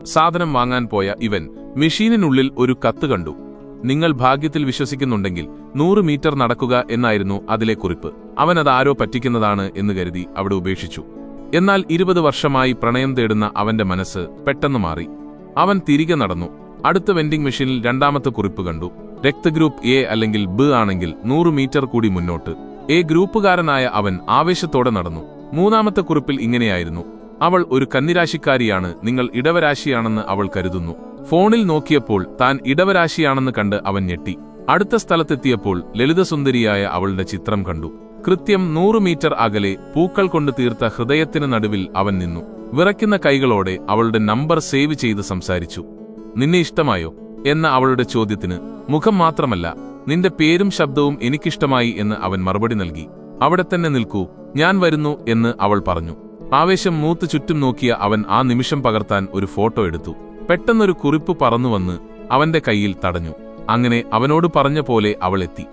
സാധനം വാങ്ങാൻ പോയ ഇവൻ മെഷീനിനുള്ളിൽ ഒരു കത്ത് കണ്ടു. നിങ്ങൾ ഭാഗ്യത്തിൽ വിശ്വസിക്കുന്നുണ്ടെങ്കിൽ 100 മീറ്റർ നടക്കുക എന്നായിരുന്നു അതിലെ കുറിപ്പ്. അവനത് ആരോ പറ്റിക്കുന്നതാണ് എന്ന് കരുതി അവിടെ ഉപേക്ഷിച്ചു. എന്നാൽ 20 വർഷമായി പ്രണയം തേടുന്ന അവന്റെ മനസ്സ് പെട്ടെന്ന് മാറി. അവൻ തിരികെ നടന്നു. അടുത്ത വെൻഡിംഗ് മെഷീനിൽ രണ്ടാമത്തെ കുറിപ്പ് കണ്ടു. രക്തഗ്രൂപ്പ് എ അല്ലെങ്കിൽ ബി ആണെങ്കിൽ 100 മീറ്റർ കൂടി മുന്നോട്ട്. എ ഗ്രൂപ്പുകാരനായ അവൻ ആവേശത്തോടെ നടന്നു. മൂന്നാമത്തെ കുറിപ്പിൽ ഇങ്ങനെയായിരുന്നു: അവൾ ഒരു കന്നിരാശിക്കാരിയാണ്, നിങ്ങൾ ഇടവരാശിയാണെന്ന് അവൾ കരുതുന്നു. ഫോണിൽ നോക്കിയപ്പോൾ താൻ ഇടവരാശിയാണെന്ന് കണ്ട് അവൻ ഞെട്ടി. അടുത്ത സ്ഥലത്തെത്തിയപ്പോൾ ലളിതസുന്ദരിയായ അവളുടെ ചിത്രം കണ്ടു. കൃത്യം 100 മീറ്റർ അകലെ പൂക്കൾ കൊണ്ട് തീർത്ത ഹൃദയത്തിന് നടുവിൽ അവൻ നിന്നു. വിറയ്ക്കുന്ന കൈകളോടെ അവളുടെ നമ്പർ സേവ് ചെയ്ത് സംസാരിച്ചു. നിന്നെ ഇഷ്ടമായോ എന്ന അവളുടെ ചോദ്യത്തിന് മുഖം മാത്രമല്ല, നിന്റെ പേരും ശബ്ദവും എനിക്കിഷ്ടമായി എന്ന് അവൻ മറുപടി നൽകി. അവിടെ തന്നെ നിൽക്കൂ, ഞാൻ വരുന്നു എന്ന് അവൾ പറഞ്ഞു. ആവേശം മൂത്ത് ചുറ്റും നോക്കിയ അവൻ ആ നിമിഷം പകർത്താൻ ഒരു ഫോട്ടോ എടുത്തു. പെട്ടെന്നൊരു കുറിപ്പ് പറന്നുവന്ന് അവന്റെ കയ്യിൽ തടഞ്ഞു. അങ്ങനെ അവനോട് പറഞ്ഞ പോലെ അവൾ എത്തി.